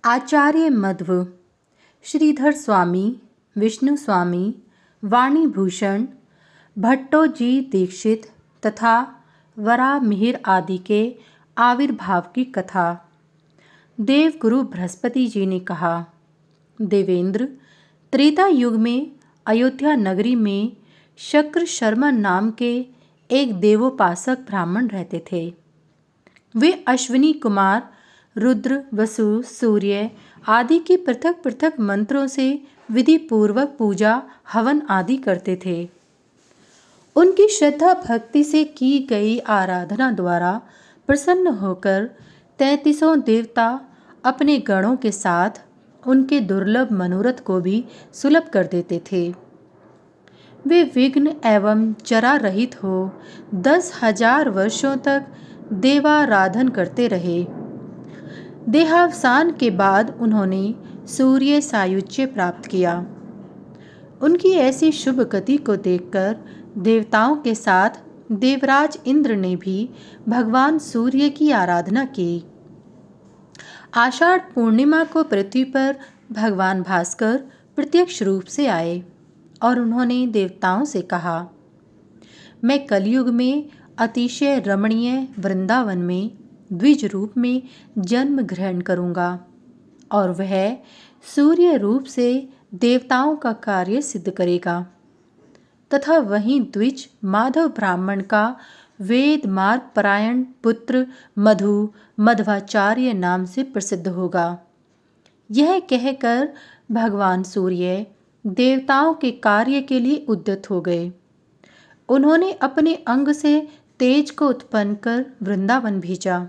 आचार्य मध्व, श्रीधर स्वामी, विष्णु स्वामी, वाणी भूषण, भट्टोजी दीक्षित तथा वराहमिहिर आदि के आविर्भाव की कथा। देवगुरु बृहस्पति जी ने कहा, देवेंद्र, त्रेता युग में अयोध्या नगरी में शक्र शर्मा नाम के एक देवोपासक ब्राह्मण रहते थे। वे अश्विनी कुमार रुद्र, वसु, सूर्य आदि के पृथक पृथक मंत्रों से विधि पूर्वक पूजा हवन आदि करते थे। उनकी श्रद्धा भक्ति से की गई आराधना द्वारा प्रसन्न होकर 33 देवता अपने गणों के साथ उनके दुर्लभ मनोरथ को भी सुलभ कर देते थे। वे विघ्न एवं जरा रहित हो 10,000 वर्षों तक देवाराधन करते रहे। देहावसान के बाद उन्होंने सूर्य सायुज्य प्राप्त किया। उनकी ऐसी शुभ गति को देखकर देवताओं के साथ देवराज इंद्र ने भी भगवान सूर्य की आराधना की। आषाढ़ पूर्णिमा को पृथ्वी पर भगवान भास्कर प्रत्यक्ष रूप से आए और उन्होंने देवताओं से कहा, मैं कलयुग में अतिशय रमणीय वृंदावन में द्विज रूप में जन्म ग्रहण करूंगा और वह सूर्य रूप से देवताओं का कार्य सिद्ध करेगा तथा वहीं द्विज माधव ब्राह्मण का वेद मार्ग परायण पुत्र मधु मध्वाचार्य नाम से प्रसिद्ध होगा। यह कहकर भगवान सूर्य देवताओं के कार्य के लिए उद्यत हो गए। उन्होंने अपने अंग से तेज को उत्पन्न कर वृंदावन भेजा।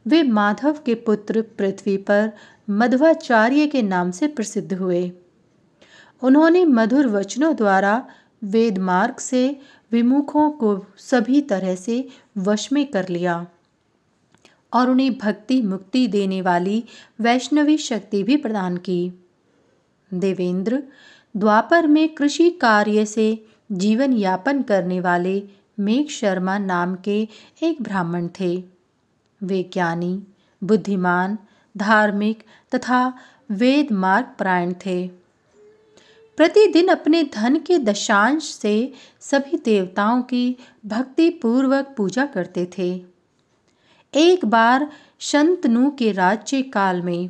वे माधव के पुत्र पृथ्वी पर मध्वाचार्य के नाम से प्रसिद्ध हुए। उन्होंने मधुर वचनों द्वारा वेद मार्ग से विमुखों को सभी तरह से वश में कर लिया और उन्हें भक्ति मुक्ति देने वाली वैष्णवी शक्ति भी प्रदान की। देवेंद्र, द्वापर में कृषि कार्य से जीवन यापन करने वाले मेघ शर्मा नाम के एक ब्राह्मण थे। वे ज्ञानी, बुद्धिमान, धार्मिक तथा वेद मार्ग परायण थे। प्रतिदिन अपने धन के दशांश से सभी देवताओं की भक्ति पूर्वक पूजा करते थे। एक बार शंतनु के राज्य काल में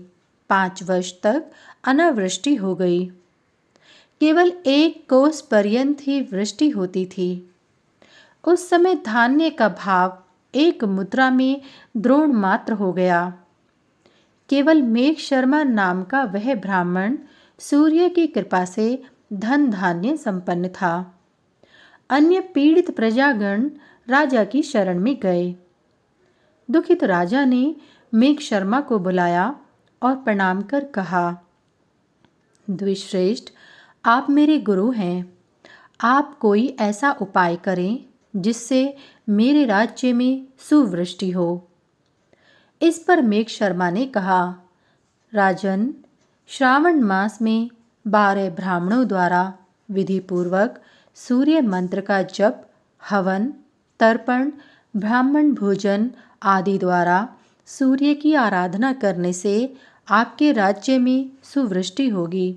5 वर्ष तक अनावृष्टि हो गई। केवल 1 कोस पर्यंत ही वृष्टि होती थी। उस समय धान्य का भाव 1 मुद्रा में द्रोण मात्र हो गया। केवल मेघ शर्मा नाम का वह ब्राह्मण सूर्य की कृपा से धन धान्य संपन्न था। अन्य पीड़ित प्रजागण राजा की शरण में गए। दुखित राजा ने मेघ शर्मा को बुलाया और प्रणाम कर कहा, द्विश्रेष्ठ, आप मेरे गुरु हैं। आप कोई ऐसा उपाय करें जिससे मेरे राज्य में सुवृष्टि हो। इस पर मेघ शर्मा ने कहा, राजन, श्रावण मास में 12 ब्राह्मणों द्वारा विधि पूर्वक सूर्य मंत्र का जप, हवन, तर्पण, ब्राह्मण भोजन आदि द्वारा सूर्य की आराधना करने से आपके राज्य में सुवृष्टि होगी।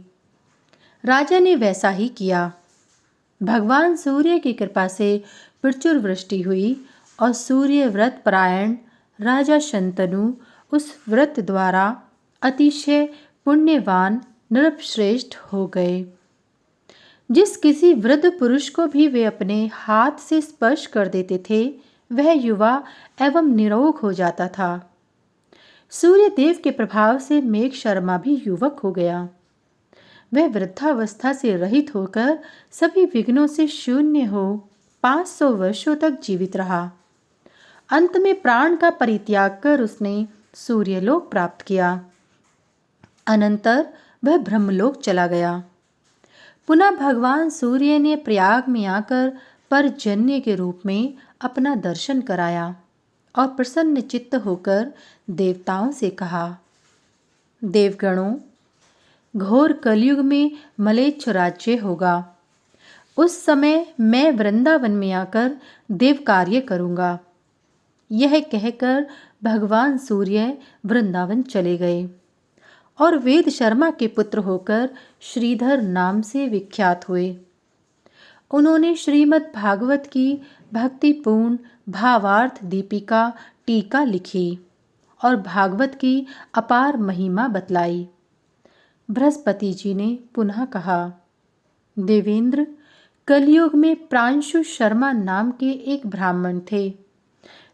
राजा ने वैसा ही किया। भगवान सूर्य की कृपा से प्रचुर वृष्टि हुई और सूर्य व्रत परायण राजा शंतनु उस व्रत द्वारा अतिशय पुण्यवान नृपश्रेष्ठ हो गए। जिस किसी वृद्ध पुरुष को भी वे अपने हाथ से स्पर्श कर देते थे, वह युवा एवं निरोग हो जाता था। सूर्य देव के प्रभाव से मेघ शर्मा भी युवक हो गया। वह वृद्धावस्था से रहित होकर सभी विघ्नों से शून्य हो 500 वर्षों तक जीवित रहा। अंत में प्राण का परित्याग कर उसने सूर्यलोक प्राप्त किया। अनंतर वह ब्रह्मलोक चला गया। पुनः भगवान सूर्य ने प्रयाग में आकर परजन्य के रूप में अपना दर्शन कराया और प्रसन्न चित्त होकर देवताओं से कहा, देवगणों, घोर कलयुग में मलेच्छ राज्य होगा। उस समय मैं वृंदावन में आकर देव कार्य करूंगा। यह कहकर भगवान सूर्य वृंदावन चले गए और वेद शर्मा के पुत्र होकर श्रीधर नाम से विख्यात हुए। उन्होंने श्रीमद् भागवत की भक्तिपूर्ण भावार्थ दीपिका टीका लिखी और भागवत की अपार महिमा बतलाई। बृहस्पति जी ने पुनः कहा, देवेंद्र, कलयुग में प्रांशु शर्मा नाम के एक ब्राह्मण थे।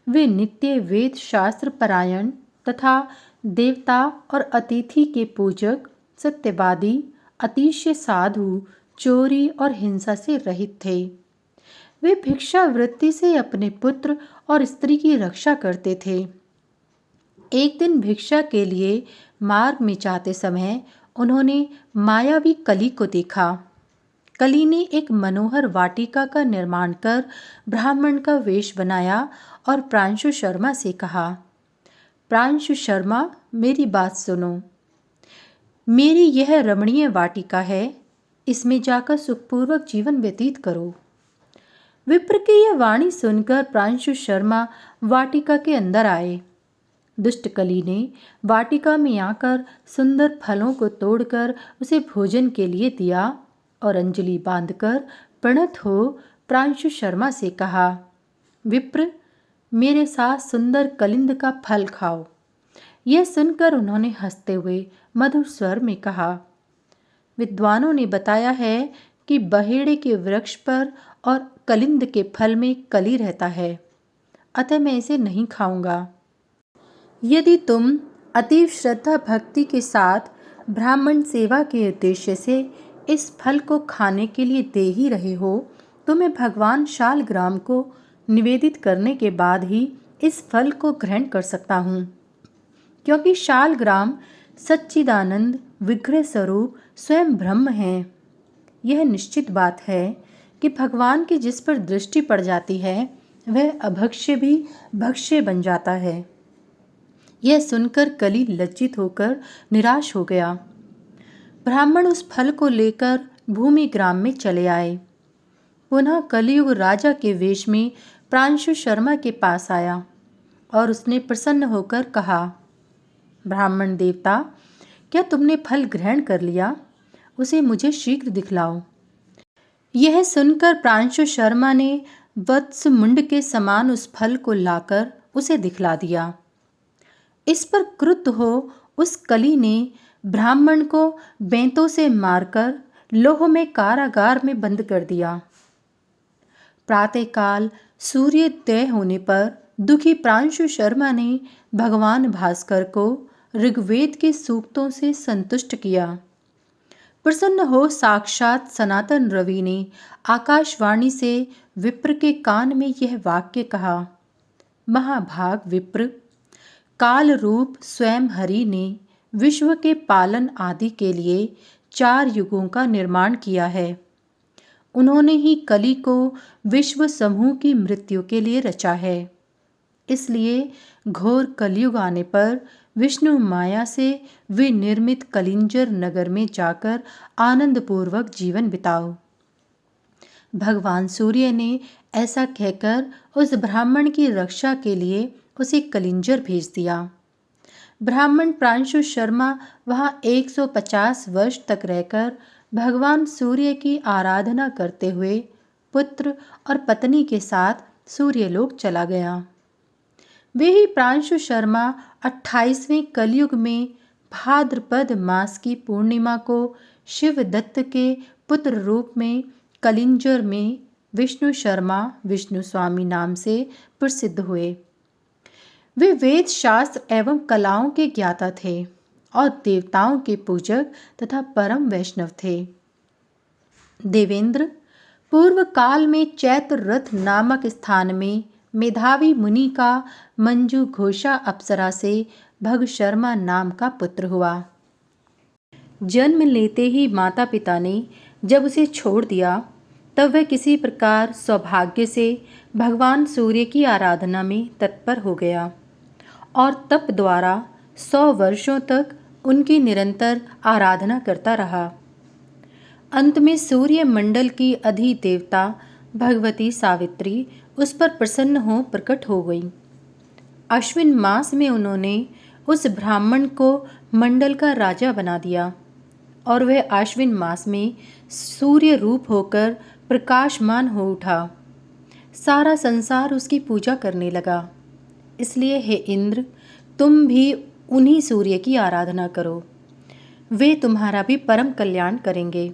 वे नित्य वेद शास्त्र परायण तथा देवता और अतिथि के पूजक, सत्यवादी, अतिशय साधु, चोरी और हिंसा से रहित थे। वे भिक्षा वृत्ति से अपने पुत्र और स्त्री की रक्षा करते थे। एक दिन भिक्षा के लिए मार्ग में जाते समय उन्होंने मायावी कली को देखा। कली ने एक मनोहर वाटिका का निर्माण कर ब्राह्मण का वेश बनाया और प्रांशु शर्मा से कहा, प्रांशु शर्मा, मेरी बात सुनो। मेरी यह रमणीय वाटिका है, इसमें जाकर सुखपूर्वक जीवन व्यतीत करो। विप्र की यह वाणी सुनकर प्रांशु शर्मा वाटिका के अंदर आए। दुष्ट कली ने वाटिका में आकर सुंदर फलों को तोड़कर उसे भोजन के लिए दिया और अंजलि बांधकर प्रणत हो प्रांशु शर्मा से कहा, विप्र, मेरे साथ सुंदर कलिंद का फल खाओ। यह सुनकर उन्होंने हंसते हुए मधुर स्वर में कहा, विद्वानों ने बताया है कि बहेड़े के वृक्ष पर और कलिंद के फल में कली रहता है, अतः मैं इसे नहीं खाऊंगा। यदि तुम अतीव श्रद्धा भक्ति के साथ ब्राह्मण सेवा के उद्देश्य से इस फल को खाने के लिए दे ही रहे हो, तो मैं भगवान शालग्राम को निवेदित करने के बाद ही इस फल को ग्रहण कर सकता हूँ, क्योंकि शालग्राम सच्चिदानंद विग्रह स्वरूप स्वयं ब्रह्म है। यह निश्चित बात है कि भगवान की जिस पर दृष्टि पड़ जाती है वह अभक्ष्य भी भक्ष्य बन जाता है। यह सुनकर कली लज्जित होकर निराश हो गया। ब्राह्मण उस फल को लेकर भूमि ग्राम में चले आए। पुनः कलियुग राजा के वेश में प्रांशु शर्मा के पास आया और उसने प्रसन्न होकर कहा, ब्राह्मण देवता, क्या तुमने फल ग्रहण कर लिया? उसे मुझे शीघ्र दिखलाओ। यह सुनकर प्रांशु शर्मा ने वत्स मुंड के समान उस फल को लाकर उसे दिखला दिया। इस पर क्रुद्ध हो उस कली ने ब्राह्मण को बेंतों से मारकर लोह में कारागार में बंद कर दिया। प्रातःकाल सूर्योदय होने पर दुखी प्रांशु शर्मा ने भगवान भास्कर को ऋग्वेद के सूक्तों से संतुष्ट किया। प्रसन्न हो साक्षात सनातन रवि ने आकाशवाणी से विप्र के कान में यह वाक्य कहा, महाभाग विप्र, काल रूप स्वयं हरि ने विश्व के पालन आदि के लिए 4 युगों का निर्माण किया है। उन्होंने ही कली को विश्व समूह की मृत्यु के लिए रचा है। इसलिए घोर कलयुग आने पर विष्णु माया से विनिर्मित कलिंजर नगर में जाकर आनंदपूर्वक जीवन बिताओ। भगवान सूर्य ने ऐसा कहकर उस ब्राह्मण की रक्षा के लिए उसे कलिंजर भेज दिया। ब्राह्मण प्रांशु शर्मा वहाँ 150 वर्ष तक रहकर भगवान सूर्य की आराधना करते हुए पुत्र और पत्नी के साथ सूर्यलोक चला गया। वे ही प्रांशु शर्मा 28वें कलयुग में भाद्रपद मास की पूर्णिमा को शिवदत्त के पुत्र रूप में कलिंजर में विष्णु शर्मा विष्णु स्वामी नाम से प्रसिद्ध हुए। वे वेद शास्त्र एवं कलाओं के ज्ञाता थे और देवताओं के पूजक तथा परम वैष्णव थे। देवेंद्र, पूर्व काल में चैत्र रथ नामक स्थान में मेधावी मुनि का मंजू घोषा अप्सरा से भग शर्मा नाम का पुत्र हुआ। जन्म लेते ही माता पिता ने जब उसे छोड़ दिया तब वह किसी प्रकार सौभाग्य से भगवान सूर्य की आराधना में तत्पर हो गया और तप द्वारा 100 वर्षों तक उनकी निरंतर आराधना करता रहा। अंत में सूर्य मंडल की अधिदेवता भगवती सावित्री उस पर प्रसन्न हो प्रकट हो गई। अश्विन मास में उन्होंने उस ब्राह्मण को मंडल का राजा बना दिया और वह आश्विन मास में सूर्य रूप होकर प्रकाशमान हो उठा। सारा संसार उसकी पूजा करने लगा। इसलिए हे इंद्र, तुम भी उन्हीं सूर्य की आराधना करो, वे तुम्हारा भी परम कल्याण करेंगे।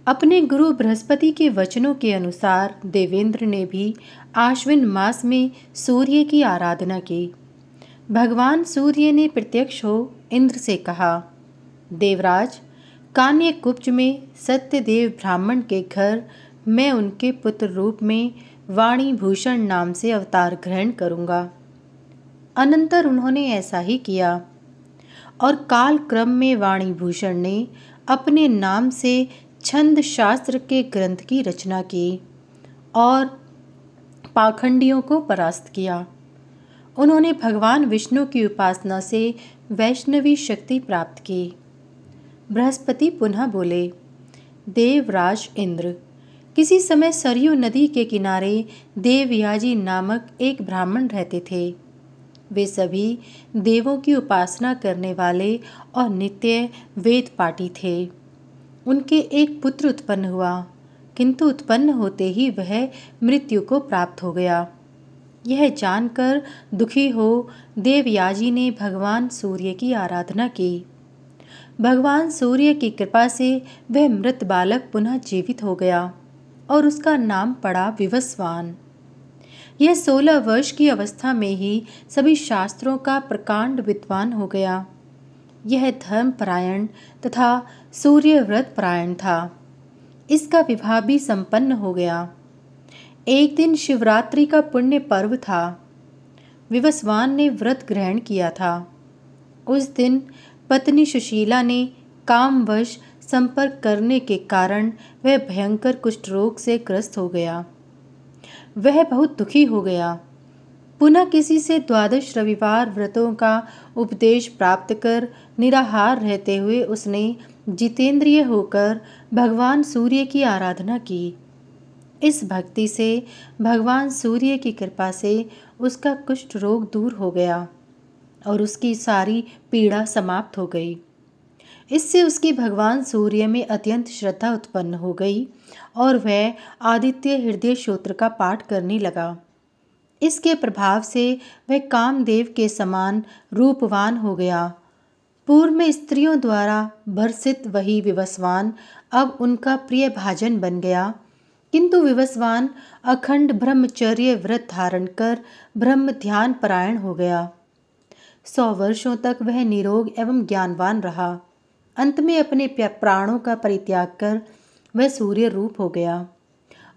अपने गुरु बृहस्पति के वचनों के अनुसार देवेंद्र ने भी आश्विन मास में सूर्य की आराधना की। भगवान सूर्य ने प्रत्यक्ष हो इंद्र से कहा, देवराज, कान्य कुब्ज में सत्यदेव ब्राह्मण के घर मैं उनके पुत्र रूप में वाणी भूषण नाम से अवतार ग्रहण करूंगा। अनंतर उन्होंने ऐसा ही किया और काल क्रम में वाणी भूषण ने अपने नाम से छंद शास्त्र के ग्रंथ की रचना की और पाखंडियों को परास्त किया। उन्होंने भगवान विष्णु की उपासना से वैष्णवी शक्ति प्राप्त की। बृहस्पति पुनः बोले, देवराज इंद्र, किसी समय सरयू नदी के किनारे देवयाजी नामक एक ब्राह्मण रहते थे। वे सभी देवों की उपासना करने वाले और नित्य वेद पाठी थे। उनके एक पुत्र उत्पन्न हुआ, किंतु उत्पन्न होते ही वह मृत्यु को प्राप्त हो गया। यह जानकर दुखी हो देवयाजी ने भगवान सूर्य की आराधना की। भगवान सूर्य की कृपा से वह मृत बालक पुनः जीवित हो गया और उसका नाम पड़ा विवस्वान। यह 16 वर्ष की अवस्था में ही सभी शास्त्रों का प्रकांड विद्वान हो गया। यह धर्मपरायण तथा सूर्य व्रत परायण था। इसका विवाह भी संपन्न हो गया। एक दिन शिवरात्रि का पुण्य पर्व था। विवस्वान ने व्रत ग्रहण किया था। उस दिन पत्नी सुशीला ने कामवश संपर्क करने के कारण वह भयंकर कुष्ठ रोग से ग्रस्त हो गया। वह बहुत दुखी हो गया। पुनः किसी से 12 रविवार व्रतों का उपदेश प्राप्त कर निराहार रहते हुए उसने जितेंद्रिय होकर भगवान सूर्य की आराधना की। इस भक्ति से भगवान सूर्य की कृपा से उसका कुष्ठ रोग दूर हो गया और उसकी सारी पीड़ा समाप्त हो गई। इससे उसकी भगवान सूर्य में अत्यंत श्रद्धा उत्पन्न हो गई और वह आदित्य हृदय स्तोत्र का पाठ करने लगा। इसके प्रभाव से वह कामदेव के समान रूपवान हो गया। पूर्व में स्त्रियों द्वारा भर्सित वही विवस्वान अब उनका प्रिय भाजन बन गया, किंतु विवस्वान अखंड ब्रह्मचर्य व्रत धारण कर ब्रह्म ध्यान परायण हो गया। 100 वर्षों तक वह निरोग एवं ज्ञानवान रहा। अंत में अपने प्राणों का परित्याग कर वह सूर्य रूप हो गया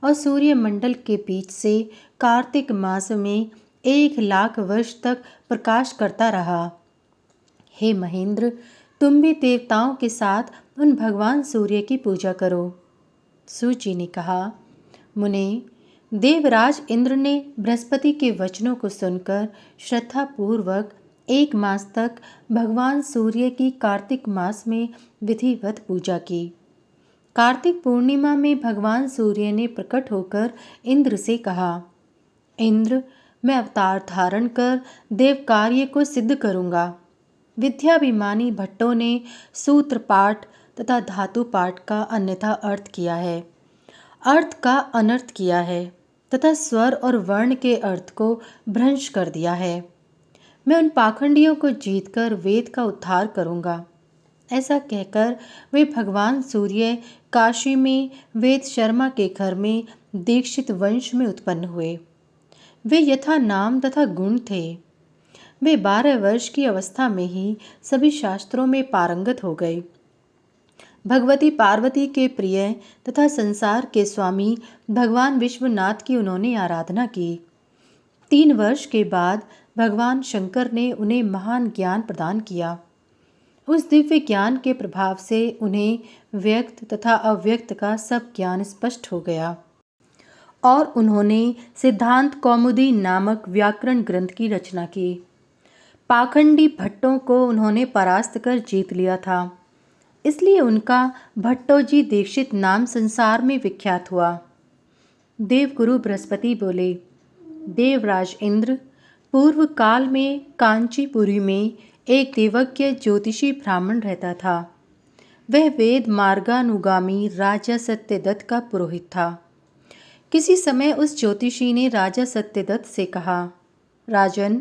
और सूर्य मंडल के बीच से कार्तिक मास में 1,00,000 वर्ष तक प्रकाश करता रहा। हे महेंद्र, तुम भी देवताओं के साथ उन भगवान सूर्य की पूजा करो। सूची ने कहा, मुने, देवराज इंद्र ने बृहस्पति के वचनों को सुनकर श्रद्धापूर्वक 1 मास तक भगवान सूर्य की कार्तिक मास में विधिवत पूजा की। कार्तिक पूर्णिमा में भगवान सूर्य ने प्रकट होकर इंद्र से कहा, इंद्र, मैं अवतार धारण कर देव कार्य को सिद्ध करूंगा। विद्याभिमानी भट्टों ने सूत्र पाठ तथा धातु पाठ का अन्यथा अर्थ किया है, अर्थ का अनर्थ किया है तथा स्वर और वर्ण के अर्थ को भ्रंश कर दिया है। मैं उन पाखंडियों को जीतकर वेद का उद्धार करूंगा। ऐसा कहकर वे भगवान सूर्य काशी में वेद शर्मा के घर में दीक्षित वंश में उत्पन्न हुए। वे यथा नाम तथा गुण थे। वे 12 वर्ष की अवस्था में ही सभी शास्त्रों में पारंगत हो गए। भगवती पार्वती के प्रिय तथा संसार के स्वामी भगवान विश्वनाथ की उन्होंने आराधना की। 3 वर्ष के बाद भगवान शंकर ने उन्हें महान ज्ञान प्रदान किया। उस दिव्य ज्ञान के प्रभाव से उन्हें व्यक्त तथा अव्यक्त का सब ज्ञान स्पष्ट हो गया और उन्होंने सिद्धांत कौमुदी नामक व्याकरण ग्रंथ की रचना की। पाखंडी भट्टों को उन्होंने परास्त कर जीत लिया था, इसलिए उनका भट्टोजी दीक्षित नाम संसार में विख्यात हुआ। देवगुरु बृहस्पति बोले, देवराज इंद्र, पूर्व काल में कांचीपुरी में एक देवज्ञ ज्योतिषी ब्राह्मण रहता था। वह वेद मार्गानुगामी राजा सत्यदत्त का पुरोहित था। किसी समय उस ज्योतिषी ने राजा सत्यदत्त से कहा, राजन,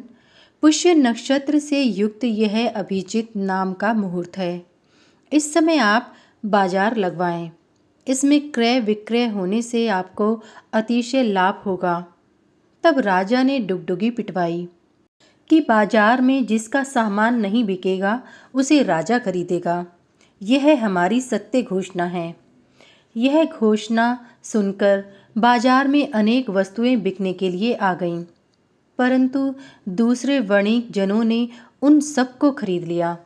पुष्य नक्षत्र से युक्त यह अभिजित नाम का मुहूर्त है। इस समय आप बाजार लगवाएं। इसमें क्रय विक्रय होने से आपको अतिशय लाभ होगा। तब राजा ने डुगडुगी पिटवाई कि बाजार में जिसका सामान नहीं बिकेगा उसे राजा खरीदेगा। यह हमारी सत्य घोषणा है। यह घोषणा सुनकर बाजार में अनेक वस्तुएं बिकने के लिए आ गईं, परंतु दूसरे वणिक जनों ने उन सबको खरीद लिया।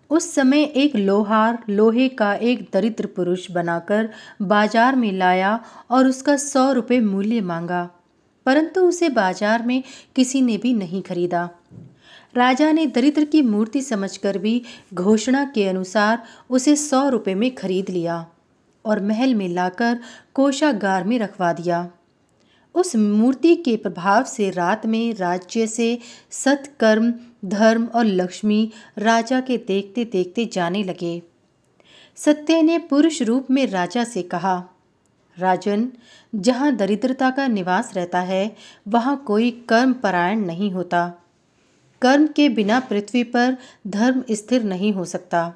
उस समय एक लोहार लोहे का एक दरिद्र पुरुष बनाकर बाजार में लाया और उसका 100 रुपये मूल्य मांगा, परंतु उसे बाजार में किसी ने भी नहीं खरीदा। राजा ने दरिद्र की मूर्ति समझकर भी घोषणा के अनुसार उसे 100 रुपये में खरीद लिया और महल में लाकर कोषागार में रखवा दिया। उस मूर्ति के प्रभाव से रात में राज्य से सत्कर्म, धर्म और लक्ष्मी राजा के देखते देखते जाने लगे। सत्य ने पुरुष रूप में राजा से कहा, राजन, जहाँ दरिद्रता का निवास रहता है वहाँ कोई कर्म परायण नहीं होता। कर्म के बिना पृथ्वी पर धर्म स्थिर नहीं हो सकता।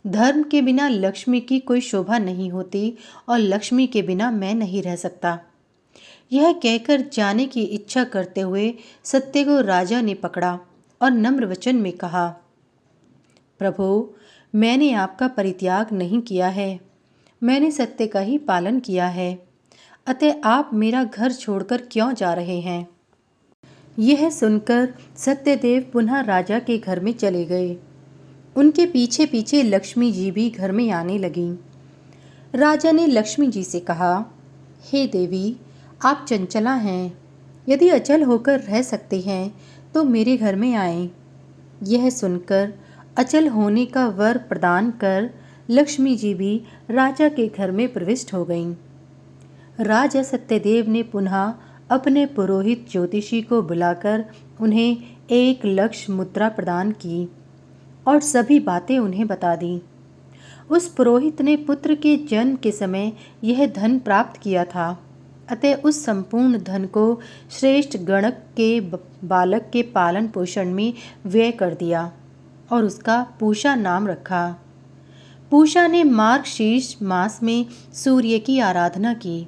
धर्म के बिना लक्ष्मी की कोई शोभा नहीं होती और लक्ष्मी के बिना मैं नहीं रह सकता। यह कहकर जाने की इच्छा करते हुए सत्य को राजा ने पकड़ा और नम्र वचन में कहा, प्रभु, मैंने आपका परित्याग नहीं किया है। मैंने सत्य का ही पालन किया है। अतः आप मेरा घर छोड़कर क्यों जा रहे हैं? यह सुनकर सत्यदेव पुनः राजा के घर में चले गए। उनके पीछे पीछे लक्ष्मी जी भी घर में आने लगीं। राजा ने लक्ष्मी जी से कहा, हे देवी, आप चंचला हैं। यदि अचल होकर रह सकते हैं तो मेरे घर में आएं। यह सुनकर अचल होने का वर प्रदान कर लक्ष्मी जी भी राजा के घर में प्रविष्ट हो गईं। राजा सत्यदेव ने पुनः अपने पुरोहित ज्योतिषी को बुलाकर उन्हें 1,00,000 मुद्रा प्रदान की और सभी बातें उन्हें बता दी। उस पुरोहित ने पुत्र के जन्म के समय यह धन प्राप्त किया था, अतः उस संपूर्ण धन को श्रेष्ठ गणक के बालक के पालन पोषण में व्यय कर दिया और उसका पूषा नाम रखा। पूषा ने मार्गशीर्ष मास में सूर्य की आराधना की।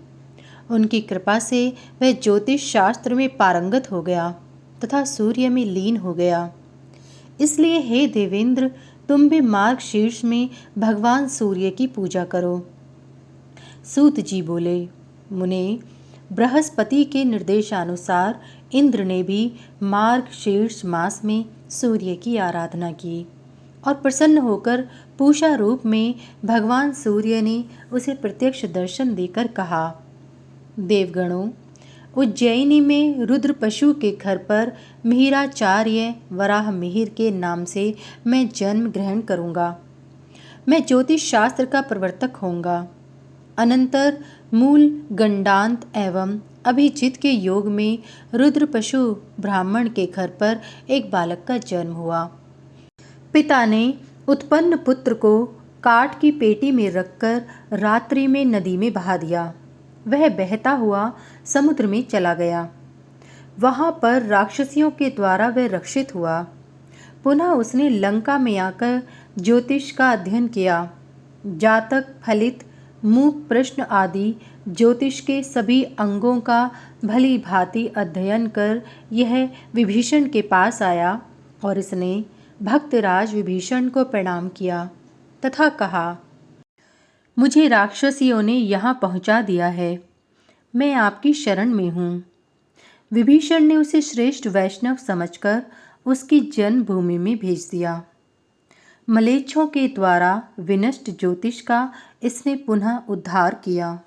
उनकी कृपा से वह ज्योतिष शास्त्र में पारंगत हो गया तथा सूर्य में लीन हो गया। इसलिए हे देवेंद्र, तुम भी मार्गशीर्ष में भगवान सूर्य की पूजा करो। सूत जी बोले, मुने, बृहस्पति के निर्देशानुसार इंद्र ने भी मार्गशीर्ष मास में सूर्य की आराधना की और प्रसन्न होकर पूषा रूप में भगवान सूर्य ने उसे प्रत्यक्ष दर्शन देकर कहा, देवगणों, उज्जैनी में रुद्र पशु के घर पर मिहिराचार्य वराह मिहिर के नाम से मैं जन्म ग्रहण करूँगा। मैं ज्योतिष शास्त्र का प्रवर्तक होऊंगा। अनंतर मूल गंडांत एवं अभिजित के योग में रुद्र पशु ब्राह्मण के घर पर एक बालक का जन्म हुआ। पिता ने उत्पन्न पुत्र को काठ की पेटी में रखकर रात्रि में नदी में बहा दिया। वह बहता हुआ समुद्र में चला गया। वहाँ पर राक्षसियों के द्वारा वह रक्षित हुआ। पुनः उसने लंका में आकर ज्योतिष का अध्ययन किया। जातक, फलित, मूक प्रश्न आदि ज्योतिष के सभी अंगों का भली भांति अध्ययन कर यह विभीषण के पास आया और इसने भक्तराज विभीषण को प्रणाम किया तथा कहा, मुझे राक्षसियों ने यहाँ पहुँचा दिया है। मैं आपकी शरण में हूँ। विभीषण ने उसे श्रेष्ठ वैष्णव समझकर उसकी जन्मभूमि में भेज दिया। मलेच्छों के द्वारा विनष्ट ज्योतिष का इसने पुनः उद्धार किया।